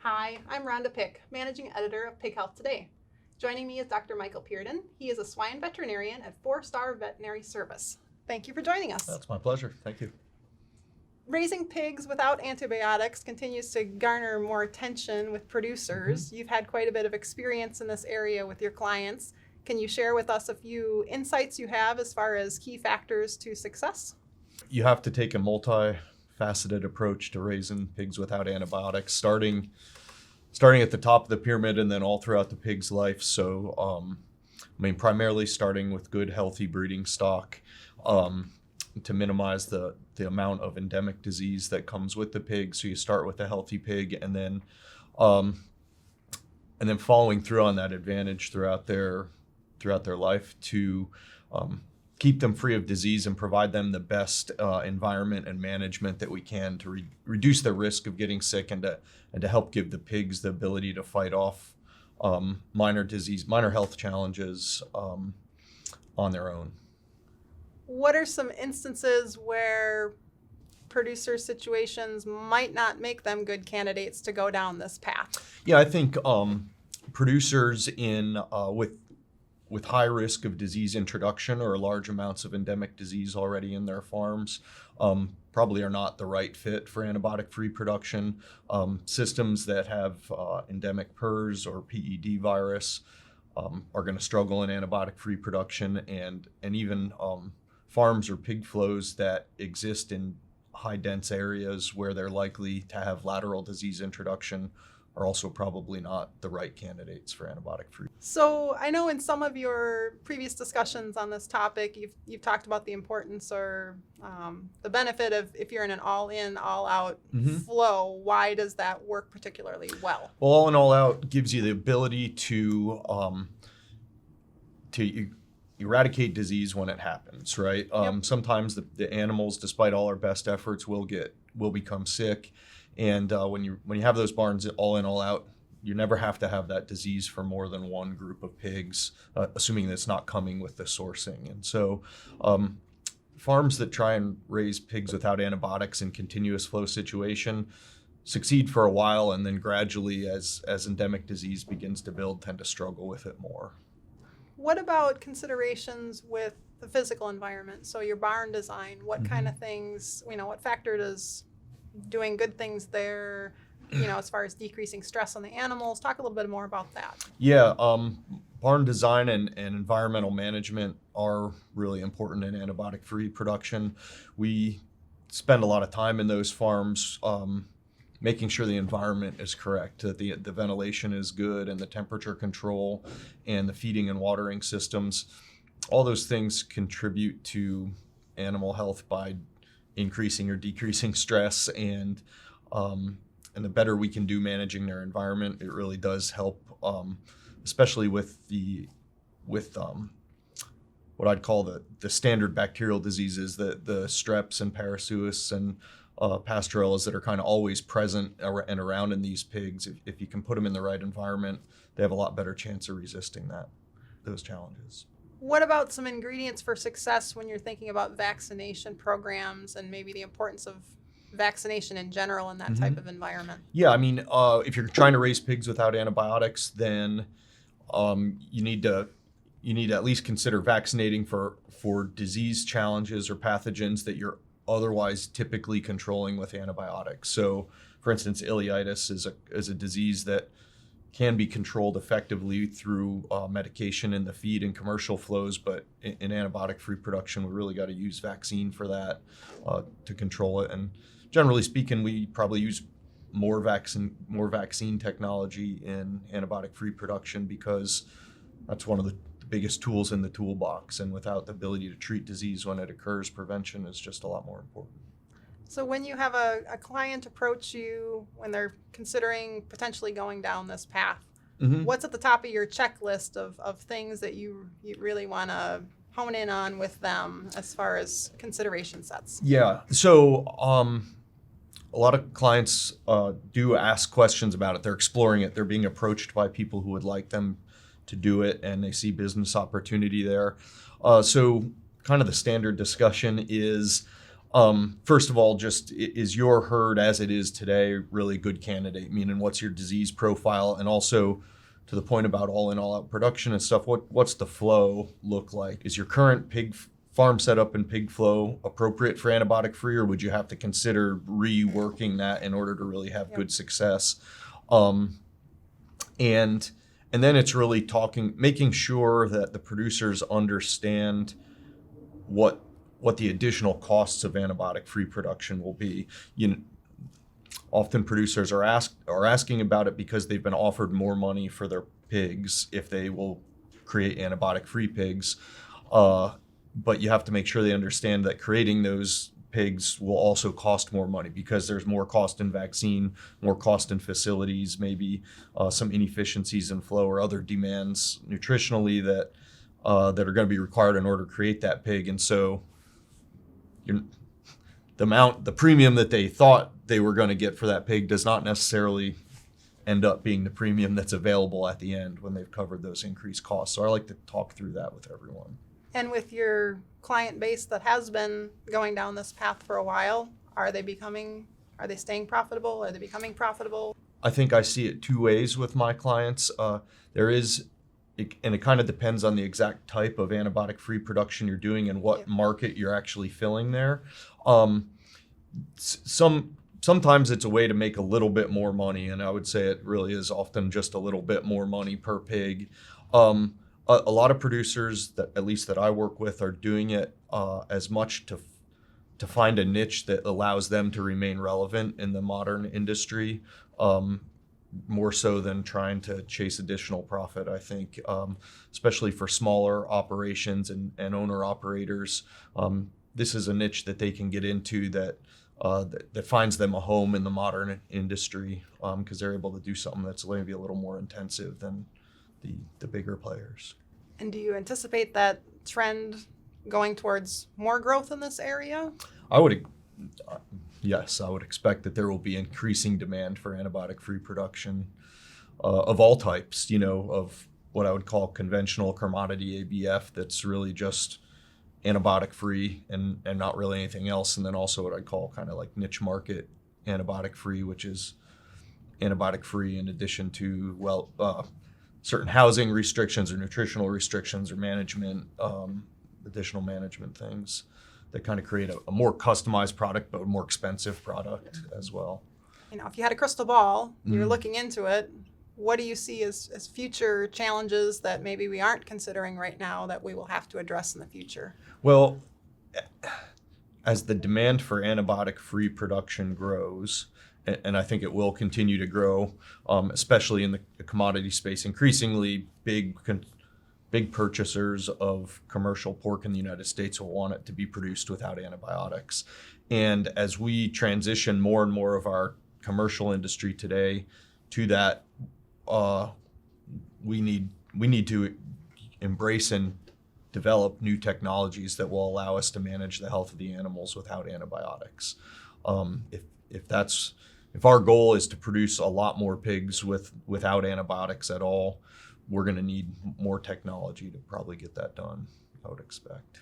Hi, I'm Rhonda Pick, Managing Editor of Pig Health Today. Joining me is Dr. Michael Pierdon. He is a swine veterinarian at Four Star Veterinary Service. Thank you for joining us. That's my pleasure. Thank you. Raising pigs without antibiotics continues to garner more attention with producers. You've had quite a bit of experience in this area with your clients. Can you share with us a few insights you have as far as key factors to success? You have to take a multifaceted approach to raising pigs without antibiotics, starting at the top of the pyramid and then all throughout the pig's life. So, primarily starting with good, healthy breeding stock to minimize the amount of endemic disease that comes with the pig. So you start with a healthy pig, and then following through on that advantage throughout their life to keep them free of disease and provide them the best environment and management that we can to reduce their risk of getting sick and to help give the pigs the ability to fight off minor health challenges on their own. What are some instances where producer situations might not make them good candidates to go down this path? Yeah, I think producers with high risk of disease introduction or large amounts of endemic disease already in their farms probably are not the right fit for antibiotic-free production. Systems that have endemic PRRS or PED virus are going to struggle in antibiotic-free production, and even farms or pig flows that exist in high dense areas where they're likely to have lateral disease introduction are also probably not the right candidates for antibiotic-free. So I know in some of your previous discussions on this topic, you've talked about the importance or the benefit of if you're in an all-in, all-out flow. Why does that work particularly well? Well, all in, all out gives you the ability to eradicate disease when it happens, right? Sometimes the animals, despite all our best efforts, will become sick. And when you have those barns all in, all out, you never have to have that disease for more than one group of pigs, assuming that it's not coming with the sourcing. And so farms that try and raise pigs without antibiotics in continuous flow situation succeed for a while, and then gradually, as endemic disease begins to build, tend to struggle with it more. What about considerations with the physical environment? So your barn design, what kind of things, what factor does doing good things there, as far as decreasing stress on the animals? Talk a little bit more about that. Yeah, barn design and environmental management are really important in antibiotic-free production. We spend a lot of time in those farms making sure the environment is correct, that the ventilation is good, and the temperature control and the feeding and watering systems. All those things contribute to animal health by increasing or decreasing stress, and the better we can do managing their environment, it really does help, especially with what I'd call the standard bacterial diseases, the streps and parasuis and pastorellas that are kind of always present and around in these pigs. If you can put them in the right environment, they have a lot better chance of resisting those challenges. What about some ingredients for success when you're thinking about vaccination programs and maybe the importance of vaccination in general in that type of environment? Yeah, if you're trying to raise pigs without antibiotics, then you need to at least consider vaccinating for disease challenges or pathogens that you're otherwise typically controlling with antibiotics. So, for instance, ileitis is a disease that can be controlled effectively through medication in the feed and commercial flows, but in antibiotic-free production, we really got to use vaccine for that to control it. And generally speaking, we probably use more vaccine technology in antibiotic-free production because that's one of the biggest tools in the toolbox. And without the ability to treat disease when it occurs, prevention is just a lot more important. So when you have a client approach you when they're considering potentially going down this path, what's at the top of your checklist of things that you really want to hone in on with them as far as consideration sets? Yeah, so a lot of clients do ask questions about it. They're exploring it. They're being approached by people who would like them to do it, and they see business opportunity there. So kind of the standard discussion is, First of all, just is your herd as it is today really good candidate? Meaning, what's your disease profile? And also, to the point about all-in, all-out production and stuff, what's the flow look like? Is your current pig farm setup and pig flow appropriate for antibiotic-free, or would you have to consider reworking that in order to really have good success? And then it's really making sure that the producers understand what the additional costs of antibiotic-free production will be. Often producers are asking about it because they've been offered more money for their pigs if they will create antibiotic-free pigs. But you have to make sure they understand that creating those pigs will also cost more money because there's more cost in vaccine, more cost in facilities, maybe some inefficiencies in flow or other demands nutritionally that are going to be required in order to create that pig. And so the premium that they thought they were going to get for that pig does not necessarily end up being the premium that's available at the end when they've covered those increased costs. So I like to talk through that with everyone. And with your client base that has been going down this path for a while, are they staying profitable? Are they becoming profitable? I think I see it two ways with my clients. And it kind of depends on the exact type of antibiotic-free production you're doing and what market you're actually filling there. Sometimes it's a way to make a little bit more money, and I would say it really is often just a little bit more money per pig. A lot of producers, at least that I work with, are doing it as much to find a niche that allows them to remain relevant in the modern industry, more so than trying to chase additional profit, I think, especially for smaller operations and owner-operators. This is a niche that they can get into that finds them a home in the modern industry because they're able to do something that's maybe a little more intensive than the bigger players. And do you anticipate that trend going towards more growth in this area? Yes, I would expect that there will be increasing demand for antibiotic-free production of all types, of what I would call conventional commodity ABF that's really just antibiotic-free and not really anything else. And then also what I'd call kind of like niche market antibiotic-free, which is antibiotic-free in addition to, certain housing restrictions or nutritional restrictions or management, additional management things that kind of create a more customized product, but a more expensive product as well. If you had a crystal ball, you're looking into it, what do you see as future challenges that maybe we aren't considering right now that we will have to address in the future? Well, as the demand for antibiotic-free production grows, and I think it will continue to grow, especially in the commodity space. Increasingly, big purchasers of commercial pork in the United States will want it to be produced without antibiotics. And as we transition more and more of our commercial industry today to that, we need to embrace and develop new technologies that will allow us to manage the health of the animals without antibiotics. If our goal is to produce a lot more pigs without antibiotics at all, we're going to need more technology to probably get that done, I would expect.